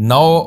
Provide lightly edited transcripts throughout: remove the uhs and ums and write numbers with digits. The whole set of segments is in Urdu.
9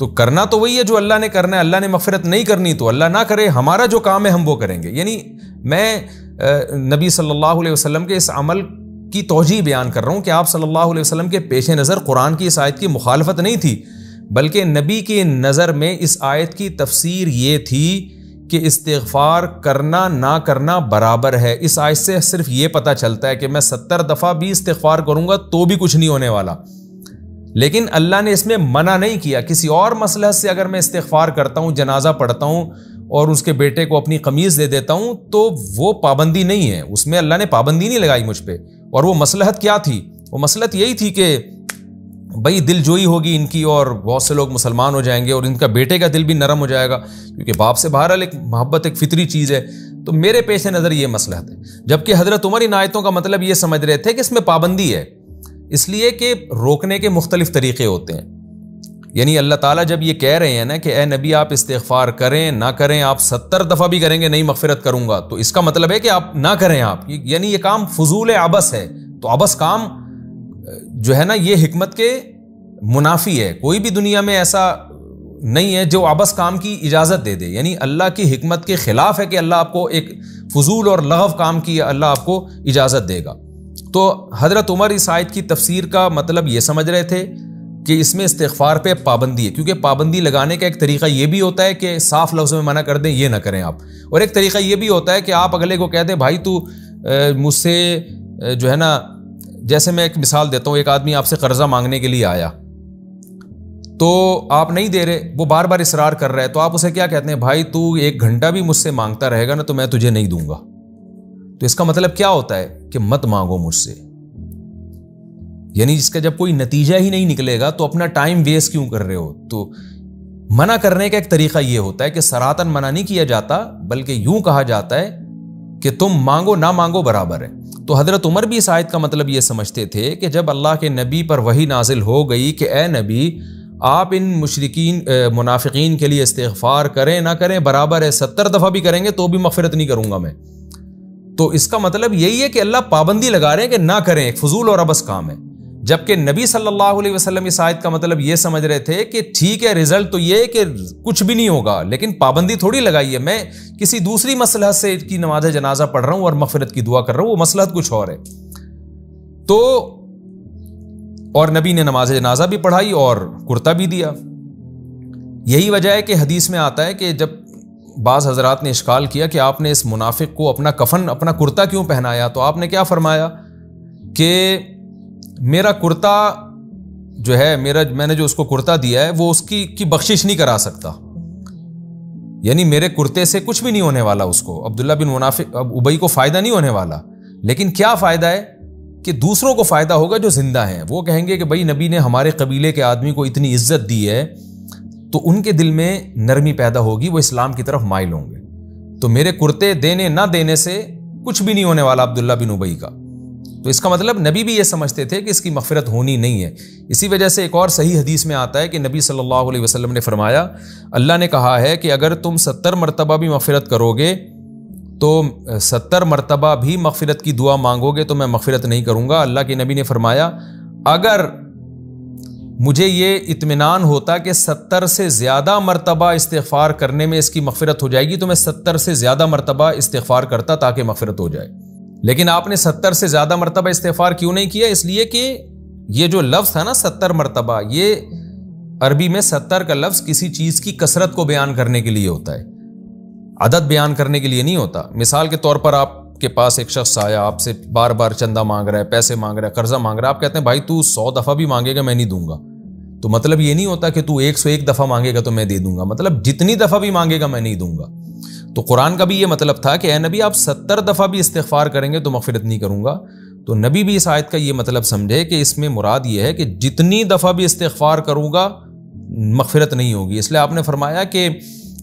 تو کرنا تو وہی ہے جو اللہ نے کرنا ہے. اللہ نے مغفرت نہیں کرنی تو اللہ نہ کرے, ہمارا جو کام ہے ہم وہ کریں گے. یعنی میں نبی صلی اللہ علیہ وسلم کے اس عمل کی توجیہ بیان کر رہا ہوں کہ آپ صلی اللہ علیہ وسلم کے پیش نظر قرآن کی اس آیت کی مخالفت نہیں تھی, بلکہ نبی کی نظر میں اس آیت کی تفسیر یہ تھی کہ استغفار کرنا نہ کرنا برابر ہے. اس آیت سے صرف یہ پتہ چلتا ہے کہ میں 70 دفعہ بھی استغفار کروں گا تو بھی کچھ نہیں ہونے والا, لیکن اللہ نے اس میں منع نہیں کیا. کسی اور مصلحت سے اگر میں استغفار کرتا ہوں, جنازہ پڑھتا ہوں اور اس کے بیٹے کو اپنی قمیض دے دیتا ہوں تو وہ پابندی نہیں ہے, اس میں اللہ نے پابندی نہیں لگائی مجھ پہ. اور وہ مصلحت کیا تھی؟ وہ مصلحت یہی تھی کہ بھائی دل جوئی ہوگی ان کی اور بہت سے لوگ مسلمان ہو جائیں گے اور ان کا بیٹے کا دل بھی نرم ہو جائے گا, کیونکہ باپ سے بہرحال ایک محبت ایک فطری چیز ہے. تو میرے پیش نظر یہ مصلحت ہے. جبکہ حضرت عمر ان آیتوں کا مطلب یہ سمجھ رہے تھے کہ اس میں پابندی ہے, اس لیے کہ روکنے کے مختلف طریقے ہوتے ہیں. یعنی اللہ تعالیٰ جب یہ کہہ رہے ہیں نا کہ اے نبی آپ استغفار کریں نہ کریں, آپ 70 دفعہ بھی کریں گے نہیں مغفرت کروں گا, تو اس کا مطلب ہے کہ آپ نہ کریں. آپ یعنی یہ کام فضول عبث ہے. تو عبث کام جو ہے نا یہ حکمت کے منافی ہے. کوئی بھی دنیا میں ایسا نہیں ہے جو عبث کام کی اجازت دے دے. یعنی اللہ کی حکمت کے خلاف ہے کہ اللہ آپ کو ایک فضول اور لغو کام کی اللہ آپ کو اجازت دے گا. تو حضرت عمر اس آیت کی تفسیر کا مطلب یہ سمجھ رہے تھے کہ اس میں استغفار پہ پابندی ہے, کیونکہ پابندی لگانے کا ایک طریقہ یہ بھی ہوتا ہے کہ صاف لفظوں میں منع کر دیں یہ نہ کریں آپ, اور ایک طریقہ یہ بھی ہوتا ہے کہ آپ اگلے کو کہہ دیں بھائی تو مجھ سے جو ہے نا, جیسے میں ایک مثال دیتا ہوں, ایک آدمی آپ سے قرضہ مانگنے کے لیے آیا تو آپ نہیں دے رہے, وہ بار بار اصرار کر رہا ہے, تو آپ اسے کیا کہتے ہیں, بھائی تو 1 گھنٹہ بھی مجھ سے مانگتا رہے گا نا تو میں تجھے نہیں دوں گا. تو اس کا مطلب کیا ہوتا ہے کہ مت مانگو مجھ سے. یعنی اس کا جب کوئی نتیجہ ہی نہیں نکلے گا تو اپنا ٹائم ویسٹ کیوں کر رہے ہو. تو منع کرنے کا ایک طریقہ یہ ہوتا ہے کہ سراطن منع نہیں کیا جاتا, بلکہ یوں کہا جاتا ہے کہ تم مانگو نہ مانگو برابر ہے. تو حضرت عمر بھی اس آیت کا مطلب یہ سمجھتے تھے کہ جب اللہ کے نبی پر وحی نازل ہو گئی کہ اے نبی آپ ان مشرکین منافقین کے لیے استغفار کریں نہ کریں برابر ہے, 70 دفعہ بھی کریں گے تو بھی مغفرت نہیں کروں گا میں, تو اس کا مطلب یہی ہے کہ اللہ پابندی لگا رہے ہیں کہ نہ کریں, ایک فضول اور عبث کام ہے. جبکہ نبی صلی اللہ علیہ وسلم اس آیت کا مطلب یہ سمجھ رہے تھے کہ ٹھیک ہے رزلٹ تو یہ ہے کہ کچھ بھی نہیں ہوگا, لیکن پابندی تھوڑی لگائی ہے, میں کسی دوسری مصلحت سے کی نماز جنازہ پڑھ رہا ہوں اور مغفرت کی دعا کر رہا ہوں, وہ مصلحت کچھ اور ہے. تو اور نبی نے نماز جنازہ بھی پڑھائی اور کرتا بھی دیا. یہی وجہ ہے کہ حدیث میں آتا ہے کہ جب بعض حضرات نے اشکال کیا کہ آپ نے اس منافق کو اپنا کفن اپنا کرتا کیوں پہنایا, تو آپ نے کیا فرمایا کہ میرا کرتا جو ہے میں نے جو اس کو کرتا دیا ہے وہ اس کی بخشش نہیں کرا سکتا. یعنی میرے کرتے سے کچھ بھی نہیں ہونے والا, اس کو عبداللہ بن منافق ابئی کو فائدہ نہیں ہونے والا, لیکن کیا فائدہ ہے کہ دوسروں کو فائدہ ہوگا جو زندہ ہیں. وہ کہیں گے کہ بھائی نبی نے ہمارے قبیلے کے آدمی کو اتنی عزت دی ہے, تو ان کے دل میں نرمی پیدا ہوگی, وہ اسلام کی طرف مائل ہوں گے. تو میرے کرتے دینے نہ دینے سے کچھ بھی نہیں ہونے والا عبداللہ بن ابئی کا. تو اس کا مطلب نبی بھی یہ سمجھتے تھے کہ اس کی مغفرت ہونی نہیں ہے. اسی وجہ سے ایک اور صحیح حدیث میں آتا ہے کہ نبی صلی اللہ علیہ وسلم نے فرمایا, اللہ نے کہا ہے کہ اگر تم 70 مرتبہ بھی مغفرت کرو گے تو 70 مرتبہ بھی مغفرت کی دعا مانگو گے تو میں مغفرت نہیں کروں گا. اللہ کے نبی نے فرمایا اگر مجھے یہ اطمینان ہوتا کہ 70 سے زیادہ مرتبہ استغفار کرنے میں اس کی مغفرت ہو جائے گی تو میں 70 سے زیادہ مرتبہ استغفار کرتا تاکہ مغفرت ہو جائے. لیکن آپ نے 70 سے زیادہ مرتبہ استغفار کیوں نہیں کیا؟ اس لیے کہ یہ جو لفظ تھا نا 70 مرتبہ, یہ عربی میں 70 کا لفظ کسی چیز کی کثرت کو بیان کرنے کے لیے ہوتا ہے, عدد بیان کرنے کے لیے نہیں ہوتا. مثال کے طور پر آپ کے پاس ایک شخص آیا, آپ سے بار بار چندہ مانگ رہا ہے, پیسے مانگ رہا ہے, قرضہ مانگ رہا ہے, آپ کہتے ہیں بھائی تو 100 دفعہ بھی مانگے گا میں نہیں دوں گا. تو مطلب یہ نہیں ہوتا کہ تو 101 دفعہ مانگے گا تو میں دے دوں گا, مطلب جتنی دفعہ بھی مانگے گا میں نہیں دوں گا. تو قرآن کا بھی یہ مطلب تھا کہ اے نبی آپ 70 دفعہ بھی استغفار کریں گے تو مغفرت نہیں کروں گا. تو نبی بھی اس آیت کا یہ مطلب سمجھے کہ اس میں مراد یہ ہے کہ جتنی دفعہ بھی استغفار کروں گا مغفرت نہیں ہوگی. اس لیے آپ نے فرمایا کہ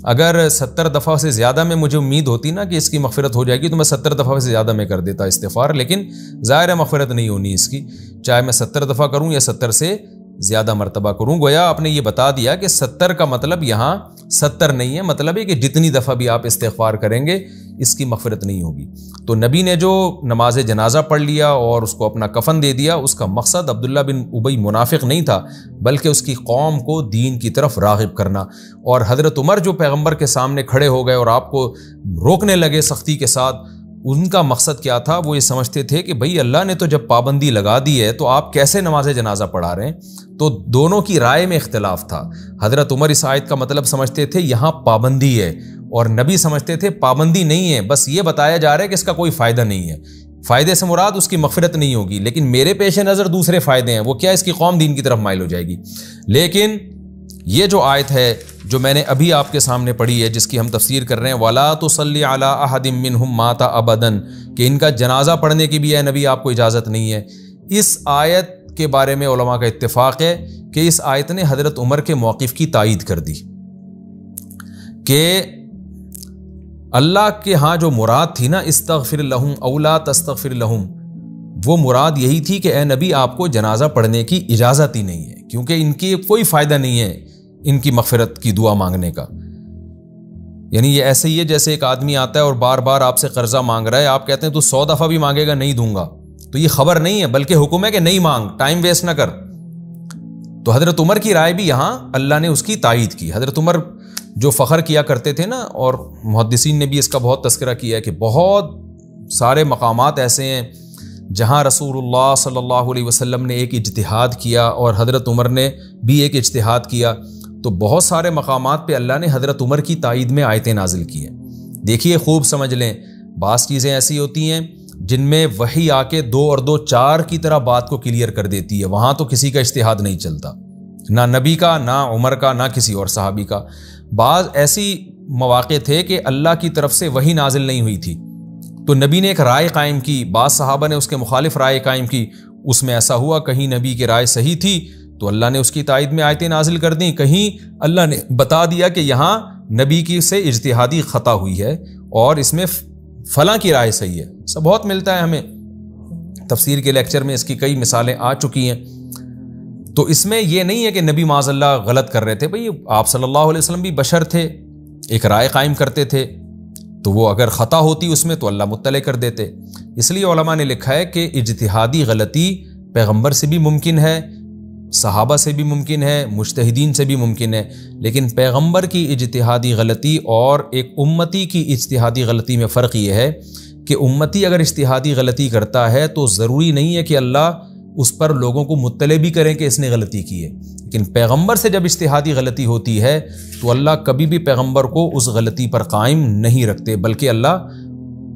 اگر 70 دفعہ سے زیادہ میں مجھے امید ہوتی نا کہ اس کی مغفرت ہو جائے گی تو میں 70 دفعہ سے زیادہ میں کر دیتا استغفار, لیکن ظاہر ہے مغفرت نہیں ہونی اس کی, چاہے میں 70 دفعہ کروں یا 70 سے زیادہ مرتبہ کروں. گویا آپ نے یہ بتا دیا کہ 70 کا مطلب یہاں 70 نہیں ہے, مطلب ہے کہ جتنی دفعہ بھی آپ استغفار کریں گے اس کی مغفرت نہیں ہوگی۔ تو نبی نے جو نماز جنازہ پڑھ لیا اور اس کو اپنا کفن دے دیا، اس کا مقصد عبداللہ بن ابی منافق نہیں تھا، بلکہ اس کی قوم کو دین کی طرف راغب کرنا۔ اور حضرت عمر جو پیغمبر کے سامنے کھڑے ہو گئے اور آپ کو روکنے لگے سختی کے ساتھ، ان کا مقصد کیا تھا؟ وہ یہ سمجھتے تھے کہ بھئی اللہ نے تو جب پابندی لگا دی ہے تو آپ کیسے نماز جنازہ پڑھا رہے ہیں؟ تو دونوں کی رائے میں اختلاف تھا۔ حضرت عمر اس آیت کا مطلب سمجھتے تھے یہاں پابندی ہے، اور نبی سمجھتے تھے پابندی نہیں ہے، بس یہ بتایا جا رہا ہے کہ اس کا کوئی فائدہ نہیں ہے، فائدے سے مراد اس کی مغفرت نہیں ہوگی، لیکن میرے پیش نظر دوسرے فائدے ہیں، وہ کیا؟ اس کی قوم دین کی طرف مائل ہو جائے گی۔ لیکن یہ جو آیت ہے جو میں نے ابھی آپ کے سامنے پڑھی ہے، جس کی ہم تفسیر کر رہے ہیں، وَلَا تُصَلِّ عَلَىٰ أَحَدٍ مِّنْهُمْ مَاتَ أَبَدًا، کہ ان کا جنازہ پڑھنے کی بھی ہے نبی آپ کو اجازت نہیں ہے۔ اس آیت کے بارے میں علماء کا اتفاق ہے کہ اس آیت نے حضرت عمر کے موقف کی تائید کر دی کہ اللہ کے ہاں جو مراد تھی نا استغفر لہم او لا تستغفر لہم، وہ مراد یہی تھی کہ اے نبی آپ کو جنازہ پڑھنے کی اجازت ہی نہیں ہے، کیونکہ ان کی کوئی فائدہ نہیں ہے ان کی مغفرت کی دعا مانگنے کا۔ یعنی یہ ایسے ہی ہے جیسے ایک آدمی آتا ہے اور بار بار آپ سے قرضہ مانگ رہا ہے، آپ کہتے ہیں تو 100 دفعہ بھی مانگے گا نہیں دوں گا، تو یہ خبر نہیں ہے بلکہ حکم ہے کہ نہیں مانگ، ٹائم ویسٹ نہ کر۔ تو حضرت عمر کی رائے بھی یہاں اللہ نے اس کی تائید کی۔ حضرت عمر جو فخر کیا کرتے تھے نا، اور محدثین نے بھی اس کا بہت تذکرہ کیا ہے کہ بہت سارے مقامات ایسے ہیں جہاں رسول اللہ صلی اللہ علیہ وسلم نے ایک اجتہاد کیا اور حضرت عمر نے بھی ایک اجتہاد کیا، تو بہت سارے مقامات پہ اللہ نے حضرت عمر کی تائید میں آیتیں نازل کی ہیں۔ دیکھیے خوب سمجھ لیں، بعض چیزیں ایسی ہوتی ہیں جن میں وحی آ کے 2 اور 2 4 کی طرح بات کو کلیئر کر دیتی ہے، وہاں تو کسی کا اجتہاد نہیں چلتا، نہ نبی کا، نہ عمر کا، نہ کسی اور صحابی کا۔ بعض ایسی مواقع تھے کہ اللہ کی طرف سے وحی نازل نہیں ہوئی تھی، تو نبی نے ایک رائے قائم کی، بعض صحابہ نے اس کے مخالف رائے قائم کی، اس میں ایسا ہوا کہیں نبی کی رائے صحیح تھی تو اللہ نے اس کی تائید میں آیتیں نازل کر دیں، کہیں اللہ نے بتا دیا کہ یہاں نبی کی سے اجتہادی خطا ہوئی ہے اور اس میں فلاں کی رائے صحیح ہے۔ سب بہت ملتا ہے ہمیں، تفسیر کے لیکچر میں اس کی کئی مثالیں آ چکی ہیں۔ تو اس میں یہ نہیں ہے کہ نبی معاذ اللہ غلط کر رہے تھے، بھئی آپ صلی اللہ علیہ وسلم بھی بشر تھے، ایک رائے قائم کرتے تھے، تو وہ اگر خطا ہوتی اس میں تو اللہ مطلع کر دیتے۔ اس لیے علماء نے لکھا ہے کہ اجتہادی غلطی پیغمبر سے بھی ممکن ہے، صحابہ سے بھی ممکن ہے، مجتہدین سے بھی ممکن ہے، لیکن پیغمبر کی اجتہادی غلطی اور ایک امتی کی اجتہادی غلطی میں فرق یہ ہے کہ امتی اگر اجتہادی غلطی کرتا ہے تو ضروری نہیں ہے کہ اللہ اس پر لوگوں کو مطلع بھی کریں کہ اس نے غلطی کی ہے، لیکن پیغمبر سے جب اجتہادی غلطی ہوتی ہے تو اللہ کبھی بھی پیغمبر کو اس غلطی پر قائم نہیں رکھتے، بلکہ اللہ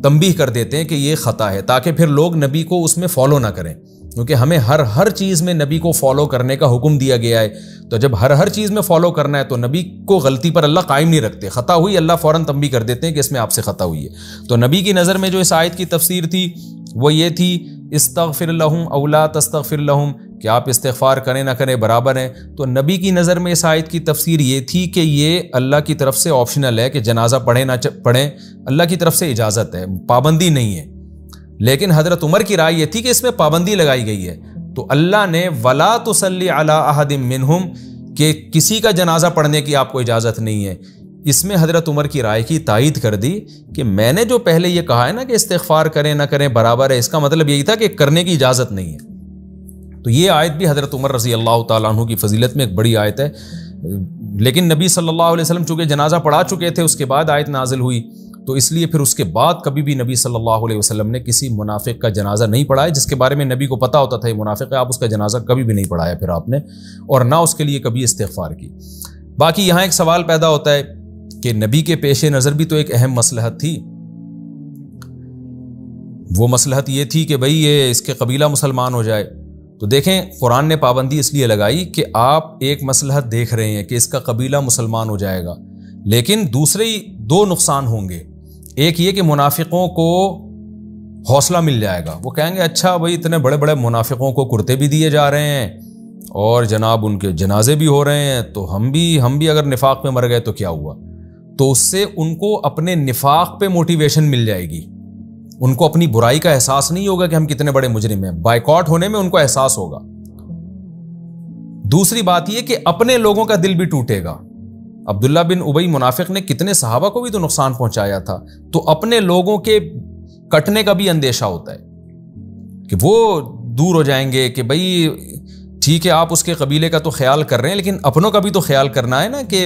تنبیہ کر دیتے ہیں کہ یہ خطا ہے، تاکہ پھر لوگ نبی کو اس میں فالو نہ کریں، کیونکہ ہمیں ہر چیز میں نبی کو فالو کرنے کا حکم دیا گیا ہے، تو جب ہر چیز میں فالو کرنا ہے تو نبی کو غلطی پر اللہ قائم نہیں رکھتے، خطا ہوئی اللہ فوراً تنبیہ کر دیتے ہیں کہ اس میں آپ سے خطا ہوئی ہے۔ تو نبی کی نظر میں جو اس آیت کی تفسیر تھی وہ یہ تھی استغفر لہم او لا تستغفر لہم، کہ آپ استغفار کریں نہ کریں برابر ہیں۔ تو نبی کی نظر میں اس آیت کی تفسیر یہ تھی کہ یہ اللہ کی طرف سے آپشنل ہے کہ جنازہ پڑھیں نہ پڑھیں، اللہ کی طرف سے اجازت ہے، پابندی نہیں ہے۔ لیکن حضرت عمر کی رائے یہ تھی کہ اس میں پابندی لگائی گئی ہے، تو اللہ نے وَلَا تُصَلِّ عَلَىٰ أَحَدٍ مِّنْهُمْ کہ کسی کا جنازہ پڑھنے کی آپ کو اجازت نہیں ہے، اس میں حضرت عمر کی رائے کی تائید کر دی کہ میں نے جو پہلے یہ کہا ہے نا کہ استغفار کریں نہ کریں برابر ہے، اس کا مطلب یہی تھا کہ کرنے کی اجازت نہیں ہے۔ تو یہ آیت بھی حضرت عمر رضی اللہ تعالیٰ عنہ کی فضیلت میں ایک بڑی آیت ہے، لیکن نبی صلی اللہ علیہ وسلم چونکہ جنازہ پڑھا چکے تھے اس کے بعد آیت نازل ہوئی، تو اس لیے پھر اس کے بعد کبھی بھی نبی صلی اللہ علیہ وسلم نے کسی منافق کا جنازہ نہیں پڑھایا، جس کے بارے میں نبی کو پتہ ہوتا تھا یہ منافق ہے، آپ اس کا جنازہ کبھی بھی نہیں پڑھایا پھر آپ نے، اور نہ اس کے لیے کبھی استغفار کی۔ باقی یہاں ایک سوال پیدا ہوتا ہے کہ نبی کے پیش نظر بھی تو ایک اہم مصلحت تھی، وہ مصلحت یہ تھی کہ بھئی یہ اس کے قبیلہ مسلمان ہو جائے۔ تو دیکھیں قرآن نے پابندی اس لیے لگائی کہ آپ ایک مصلحت دیکھ رہے ہیں کہ اس کا قبیلہ مسلمان ہو جائے گا، لیکن دوسرے 2 نقصان ہوں گے۔ ایک یہ کہ منافقوں کو حوصلہ مل جائے گا، وہ کہیں گے اچھا بھئی اتنے بڑے بڑے منافقوں کو کرتے بھی دیے جا رہے ہیں اور جناب ان کے جنازے بھی ہو رہے ہیں، تو ہم بھی اگر نفاق میں مر گئے تو کیا ہوا؟ تو اس سے ان کو اپنے نفاق پہ موٹیویشن مل جائے گی، ان کو اپنی برائی کا احساس نہیں ہوگا کہ ہم کتنے بڑے مجرم ہیں، بائیکاٹ ہونے میں ان کو احساس ہوگا۔ دوسری بات یہ کہ اپنے لوگوں کا دل بھی ٹوٹے گا عبداللہ بن ابی منافق نے کتنے صحابہ کو بھی تو نقصان پہنچایا تھا. تو اپنے لوگوں کے کٹنے کا بھی اندیشہ ہوتا ہے کہ وہ دور ہو جائیں گے کہ بھائی ٹھیک ہے آپ اس کے قبیلے کا تو خیال کر رہے ہیں لیکن اپنوں کا بھی تو خیال کرنا ہے نا کہ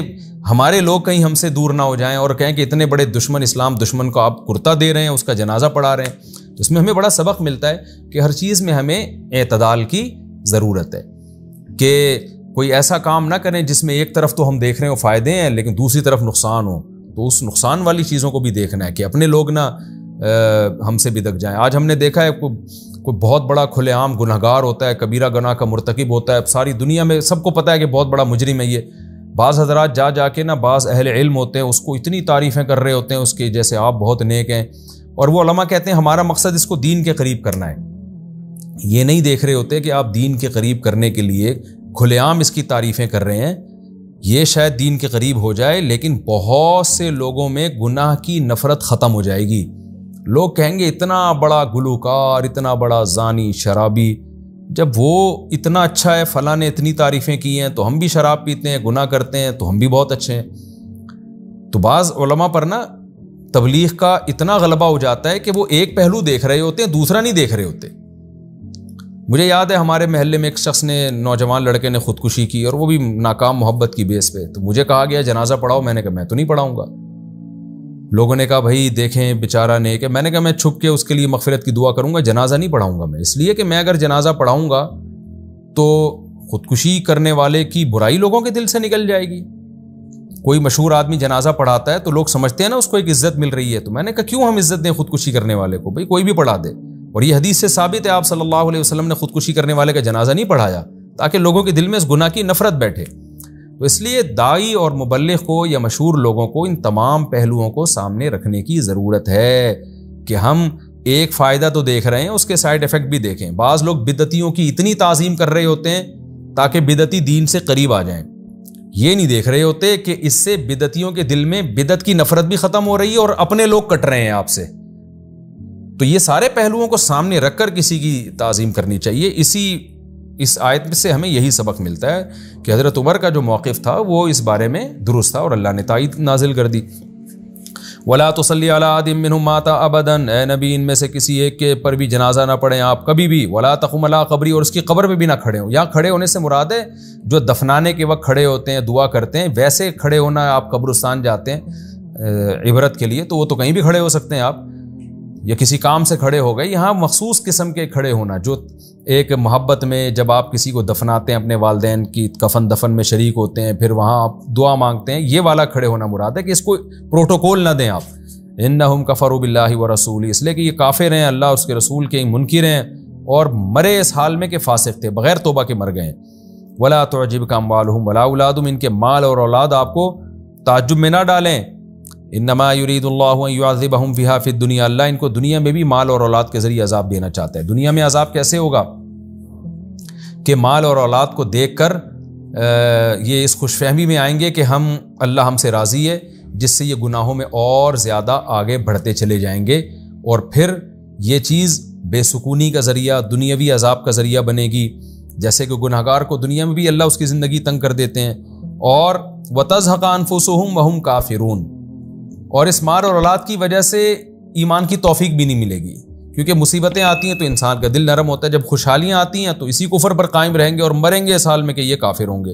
ہمارے لوگ کہیں ہم سے دور نہ ہو جائیں اور کہیں کہ اتنے بڑے دشمن اسلام دشمن کو آپ کرتا دے رہے ہیں, اس کا جنازہ پڑھا رہے ہیں. تو اس میں ہمیں بڑا سبق ملتا ہے کہ ہر چیز میں ہمیں اعتدال کی ضرورت ہے کہ کوئی ایسا کام نہ کریں جس میں ایک طرف تو ہم دیکھ رہے ہیں وہ فائدے ہیں لیکن دوسری طرف نقصان ہو. تو اس نقصان والی چیزوں کو بھی دیکھنا ہے کہ اپنے لوگ نہ ہم سے بدک جائیں. آج ہم نے دیکھا ہے کوئی بہت بڑا کھلے عام گنہگار ہوتا ہے, کبیرہ گناہ کا مرتکب ہوتا ہے, ساری دنیا میں سب کو پتہ ہے کہ بہت بڑا مجرم ہے یہ. بعض حضرات جا کے نا بعض اہل علم ہوتے ہیں اس کو اتنی تعریفیں کر رہے ہوتے ہیں اس کے جیسے آپ بہت نیک ہیں, اور وہ علماء کہتے ہیں ہمارا مقصد اس کو دین کے قریب کرنا ہے. یہ نہیں دیکھ رہے ہوتے کہ آپ دین کے قریب کرنے کے لیے کھلے عام اس کی تعریفیں کر رہے ہیں, یہ شاید دین کے قریب ہو جائے لیکن بہت سے لوگوں میں گناہ کی نفرت ختم ہو جائے گی. لوگ کہیں گے اتنا بڑا گلوکار, اتنا بڑا زانی شرابی, جب وہ اتنا اچھا ہے فلاں نے اتنی تعریفیں کی ہیں تو ہم بھی شراب پیتے ہیں گناہ کرتے ہیں تو ہم بھی بہت اچھے ہیں. تو بعض علماء پر نا تبلیغ کا اتنا غلبہ ہو جاتا ہے کہ وہ ایک پہلو دیکھ رہے ہوتے ہیں دوسرا نہیں دیکھ رہے ہوتے. مجھے یاد ہے ہمارے محلے میں ایک شخص نے, نوجوان لڑکے نے خودکشی کی اور وہ بھی ناکام محبت کی بیس پہ. تو مجھے کہا گیا جنازہ پڑھاؤ, میں نے کہا میں تو نہیں پڑھاؤں گا. لوگوں نے کہا بھائی دیکھیں بیچارہ نیک ہے, میں نے کہا میں چھپ کے اس کے لیے مغفرت کی دعا کروں گا, جنازہ نہیں پڑھاؤں گا میں, اس لیے کہ میں اگر جنازہ پڑھاؤں گا تو خودکشی کرنے والے کی برائی لوگوں کے دل سے نکل جائے گی. کوئی مشہور آدمی جنازہ پڑھاتا ہے تو لوگ سمجھتے ہیں نا اس کو ایک عزت مل رہی ہے. تو میں نے کہا کیوں ہم عزت دیں خودکشی کرنے والے کو, بھائی کوئی بھی پڑھا دے. اور یہ حدیث سے ثابت ہے آپ صلی اللہ علیہ وسلم نے خودکشی کرنے والے کا جنازہ نہیں پڑھایا تاکہ لوگوں کے دل میں اس گناہ کی نفرت بیٹھے. تو اس لیے داعی اور مبلغ کو یا مشہور لوگوں کو ان تمام پہلوؤں کو سامنے رکھنے کی ضرورت ہے کہ ہم ایک فائدہ تو دیکھ رہے ہیں اس کے سائیڈ ایفیکٹ بھی دیکھیں. بعض لوگ بدعتیوں کی اتنی تعظیم کر رہے ہوتے ہیں تاکہ بدعتی دین سے قریب آ جائیں, یہ نہیں دیکھ رہے ہوتے کہ اس سے بدعتیوں کے دل میں بدعت کی نفرت بھی ختم ہو رہی ہے اور اپنے لوگ کٹ رہے ہیں آپ سے. تو یہ سارے پہلوؤں کو سامنے رکھ کر کسی کی تعظیم کرنی چاہیے. اس آیت سے ہمیں یہی سبق ملتا ہے کہ حضرت عمر کا جو موقف تھا وہ اس بارے میں درست تھا اور اللہ نے تائید نازل کر دی. وَلَا تُصَلِّ عَلَىٰ أَحَدٍ مِّنْهُمْ مَاتَ أَبَدًا, اے نبی ان میں سے کسی ایک کے پر بھی جنازہ نہ پڑھیں آپ کبھی بھی. وَلَا تَقُمْ عَلَىٰ قَبْرِهِ, اور اس کی قبر پہ بھی نہ کھڑے ہوں. یہاں کھڑے ہونے سے مراد ہے جو دفنانے کے وقت کھڑے ہوتے ہیں دعا کرتے ہیں ویسے کھڑے ہونا. آپ قبرستان جاتے ہیں عبرت کے لیے تو وہ تو کہیں بھی کھڑے ہو سکتے ہیں آپ, یا کسی کام سے کھڑے ہو گئے. یہاں مخصوص قسم کے کھڑے ہونا جو ایک محبت میں جب آپ کسی کو دفناتے ہیں اپنے والدین کی کفن دفن میں شریک ہوتے ہیں پھر وہاں آپ دعا مانگتے ہیں, یہ والا کھڑے ہونا مراد ہے کہ اس کو پروٹوکول نہ دیں آپ. انہم کفروا باللہ ورسولہ, اس لیے کہ یہ کافر ہیں اللہ اس کے رسول کے منکر ہیں اور مرے اس حال میں کہ فاسق تھے بغیر توبہ کے مر گئے. ولا تعجبک اموالہم ولا اولادہم, ان کے مال اور اولاد آپ کو تعجب میں نہ ڈالیں. انما یرید اللہ ان یعذبہم فیہا فی الدنیا, اللہ ان کو دنیا میں بھی مال اور اولاد کے ذریعے عذاب دینا چاہتا ہے. دنیا میں عذاب کیسے ہوگا کہ مال اور اولاد کو دیکھ کر یہ اس خوش فہمی میں آئیں گے کہ اللہ ہم سے راضی ہے, جس سے یہ گناہوں میں اور زیادہ آگے بڑھتے چلے جائیں گے اور پھر یہ چیز بے سکونی کا ذریعہ دنیاوی عذاب کا ذریعہ بنے گی. جیسے کہ گنہگار کو دنیا میں بھی اللہ اس کی زندگی تنگ کر دیتے ہیں. اور وَتَزْهَقَ أَنفُسُهُمْ وَهُمْ كَافِرُونَ, اور اس مال اور اولاد کی وجہ سے ایمان کی توفیق بھی نہیں ملے گی کیونکہ مصیبتیں آتی ہیں تو انسان کا دل نرم ہوتا ہے, جب خوشحالیاں آتی ہیں تو اسی کفر پر قائم رہیں گے اور مریں گے اس حال میں کہ یہ کافر ہوں گے.